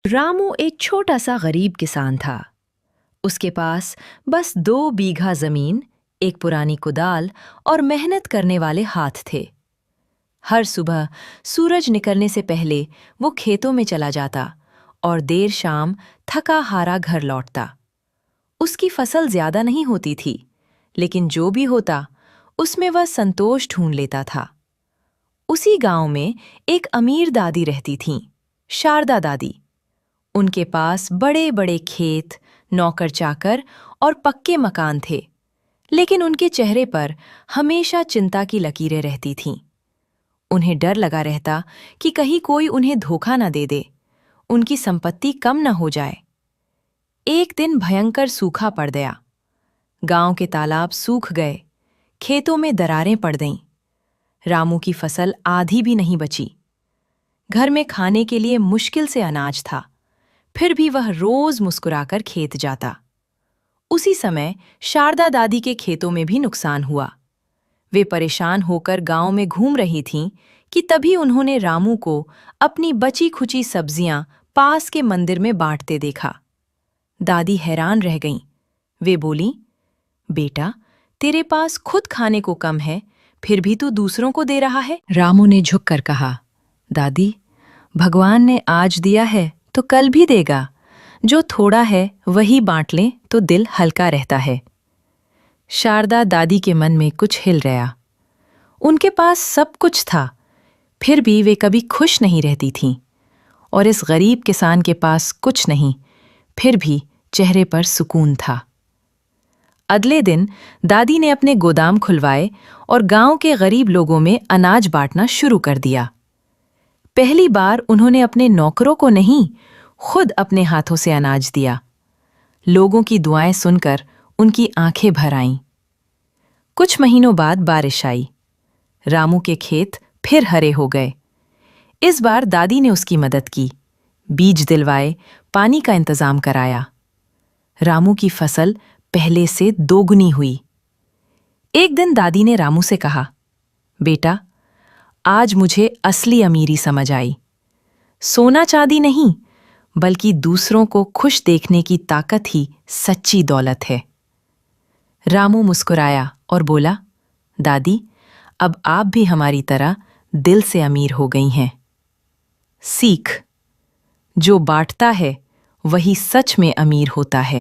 रामू एक छोटा सा गरीब किसान था। उसके पास बस 2 बीघा जमीन, एक पुरानी कुदाल और मेहनत करने वाले हाथ थे। हर सुबह सूरज निकलने से पहले वो खेतों में चला जाता और देर शाम थका हारा घर लौटता। उसकी फसल ज्यादा नहीं होती थी, लेकिन जो भी होता उसमें वह संतोष ढूंढ लेता था। उसी गांव में एक अमीर दादी रहती थीं, शारदा दादी। उनके पास बड़े बड़े खेत, नौकर चाकर और पक्के मकान थे, लेकिन उनके चेहरे पर हमेशा चिंता की लकीरें रहती थीं। उन्हें डर लगा रहता कि कहीं कोई उन्हें धोखा न दे दे, उनकी संपत्ति कम न हो जाए। एक दिन भयंकर सूखा पड़ गया। गांव के तालाब सूख गए, खेतों में दरारें पड़ गईं। रामू की फसल आधी भी नहीं बची। घर में खाने के लिए मुश्किल से अनाज था, फिर भी वह रोज मुस्कुराकर खेत जाता। उसी समय शारदा दादी के खेतों में भी नुकसान हुआ। वे परेशान होकर गांव में घूम रही थीं कि तभी उन्होंने रामू को अपनी बची खुची सब्जियां पास के मंदिर में बांटते देखा। दादी हैरान रह गईं। वे बोलीं, बेटा, तेरे पास खुद खाने को कम है, फिर भी तू दूसरों को दे रहा है। रामू ने झुककर कहा, दादी, भगवान ने आज दिया है तो कल भी देगा। जो थोड़ा है वही बांट लें तो दिल हल्का रहता है। शारदा दादी के मन में कुछ हिल गया। उनके पास सब कुछ था, फिर भी वे कभी खुश नहीं रहती थीं। और इस गरीब किसान के पास कुछ नहीं, फिर भी चेहरे पर सुकून था। अगले दिन दादी ने अपने गोदाम खुलवाए और गांव के गरीब लोगों में अनाज बांटना शुरू कर दिया। पहली बार उन्होंने अपने नौकरों को नहीं, खुद अपने हाथों से अनाज दिया। लोगों की दुआएं सुनकर उनकी आंखें भर आईं। कुछ महीनों बाद बारिश आई। रामू के खेत फिर हरे हो गए। इस बार दादी ने उसकी मदद की, बीज दिलवाए, पानी का इंतजाम कराया। रामू की फसल पहले से दोगुनी हुई। एक दिन दादी ने रामू से कहा, बेटा, आज मुझे असली अमीरी समझ आई। सोना चांदी नहीं, बल्कि दूसरों को खुश देखने की ताकत ही सच्ची दौलत है। रामू मुस्कुराया और बोला, दादी, अब आप भी हमारी तरह दिल से अमीर हो गई हैं। सीख, जो बांटता है वही सच में अमीर होता है।